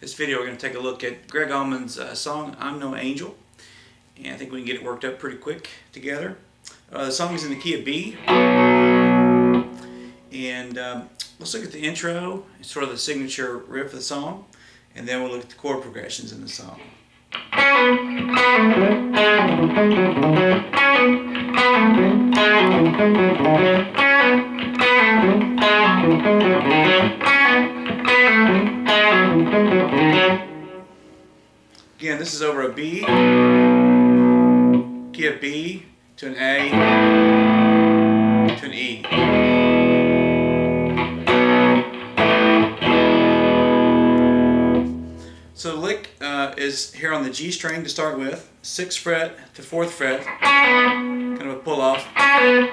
This video we're going to take a look at Greg Allman's song, I'm No Angel. And I think we can get it worked up pretty quick together. The song is in the key of B. And let's look at the intro, it's sort of the signature riff of the song. And then we'll look at the chord progressions in the song. Again, this is over a B, key of B, to an A, to an E. So the lick is here on the G string to start with, 6th fret to 4th fret, kind of a pull off. And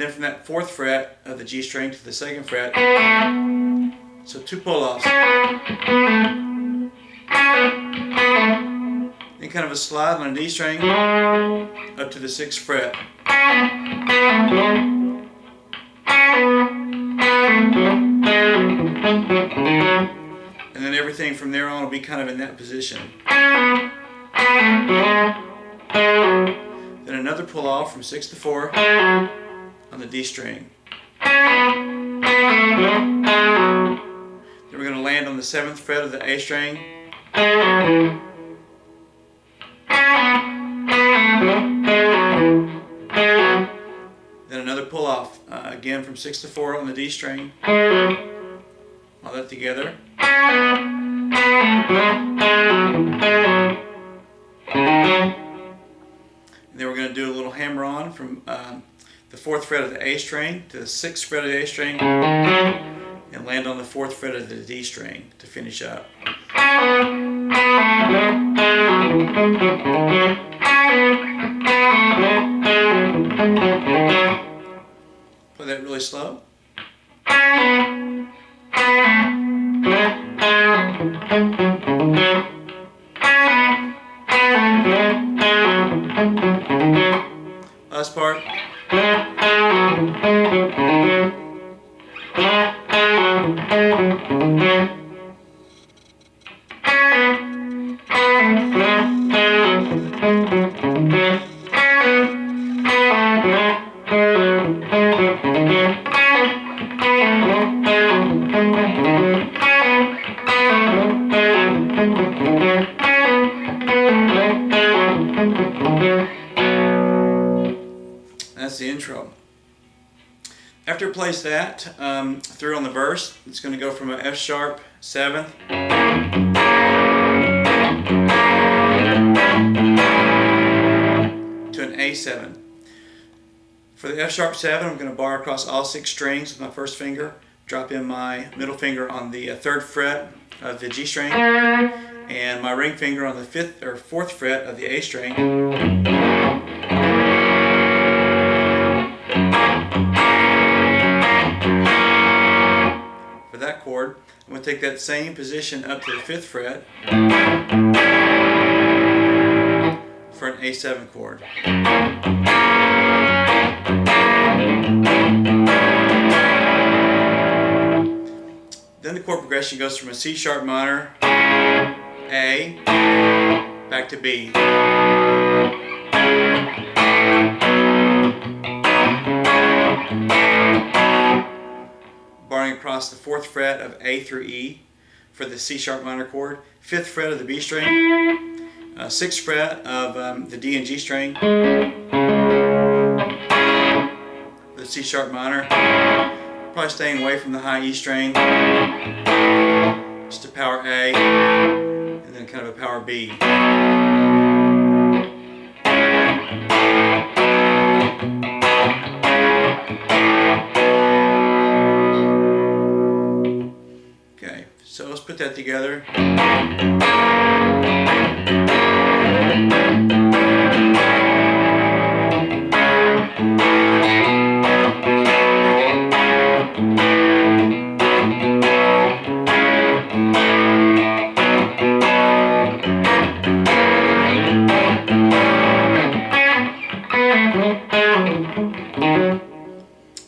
then from that 4th fret of the G string to the 2nd fret, so 2 pull offs. Then kind of a slide on a D string up to the 6th fret. And then everything from there on will be kind of in that position. Then another pull off from 6 to 4 on the D string. Then we're going to land on the 7th fret of the A string. Then another pull off again from 6 to 4 on the D string. All that together. And then we're going to do a little hammer on from the 4th fret of the A string to the 6th fret of the A string and land on the 4th fret of the D string to finish up. Play that really slow. Last part. That's the intro. After it plays that through on the verse, it's going to go from an F sharp 7th to an A7. For the F sharp 7, I'm going to bar across all 6 strings with my first finger, drop in my middle finger on the 3rd fret of the G string, and my ring finger on the 5th or 4th fret of the A string. For that chord, I'm going to take that same position up to the 5th fret for an A7 chord. Then the chord progression goes from a C sharp minor, A, back to B. Barring across the 4th fret of A through E for the C sharp minor chord, 5th fret of the B string, 6th fret of the D and G string, the C sharp minor, probably staying away from the high E string, just a power A, and then kind of a power B. Okay, so let's put that together.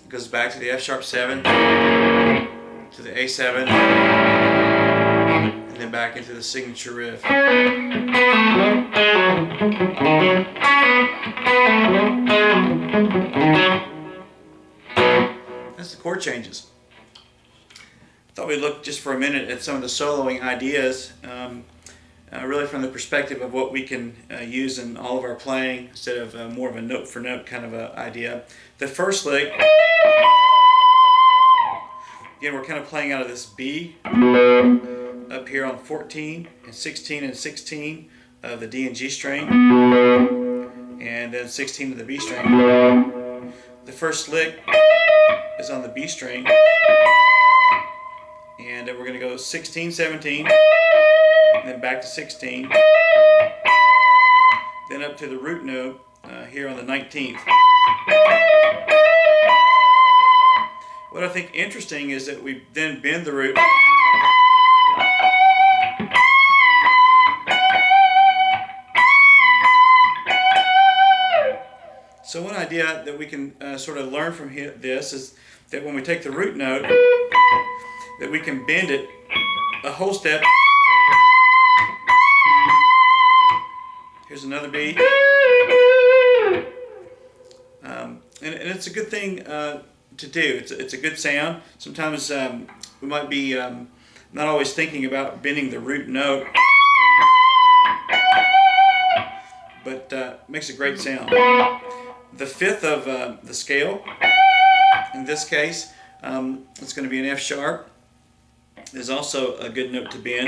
Goes back to the F sharp 7, to the A7, back into the signature riff. That's the chord changes. Thought we'd look just for a minute at some of the soloing ideas, really from the perspective of what we can use in all of our playing instead of more of a note for note kind of a idea. The first lick, again, we're kind of playing out of this B up here on 14 and 16 and 16 of the D and G string, and then 16 of the B string. The first lick is on the B string, and we're going to go 16, 17, and then back to 16, then up to the root note here on the 19th. What I think interesting is that we then bend the root So one idea that we can sort of learn from this is that when we take the root note, that we can bend it a whole step. Here's another B. And it's a good thing to do. It's a good sound. Sometimes we might be not always thinking about bending the root note, but makes a great sound. The fifth of the scale, in this case, it's going to be an F sharp, is also a good note to bend.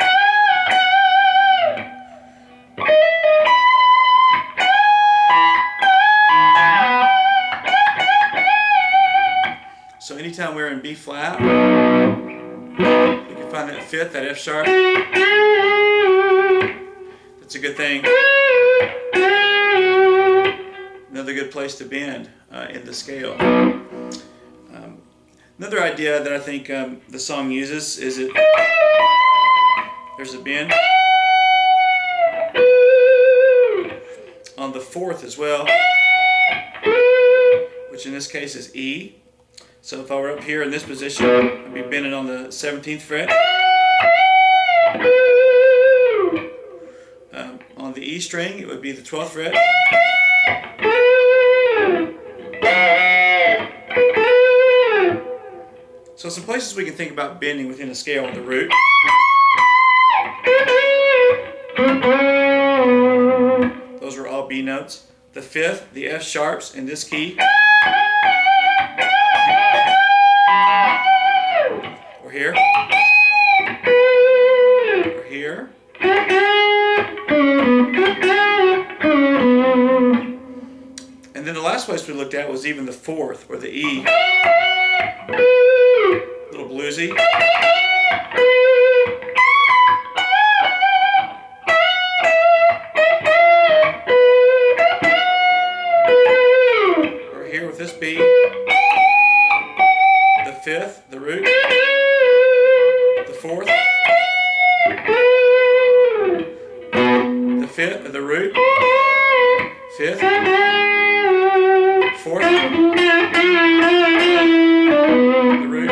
So anytime we're in B flat, you can find that fifth, that F sharp. That's a good thing. Another good place to bend in the scale. Another idea that I think the song uses is that there's a bend on the fourth as well, which in this case is E. So if I were up here in this position, I'd be bending on the 17th fret. On the E string, it would be the 12th fret. So some places we can think about bending within a scale on the root. Those are all B notes. The fifth, the F sharps in this key. Or here. Or here. And then the last place we looked at was even the fourth, or the E. A little bluesy. Or here with this B, the fifth, the root, the fourth, the fifth, the root, fifth, fourth, the root.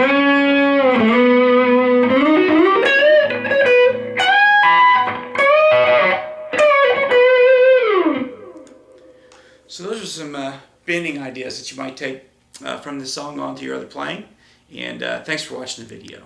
So those are some bending ideas that you might take from this song onto your other playing. And thanks for watching the video.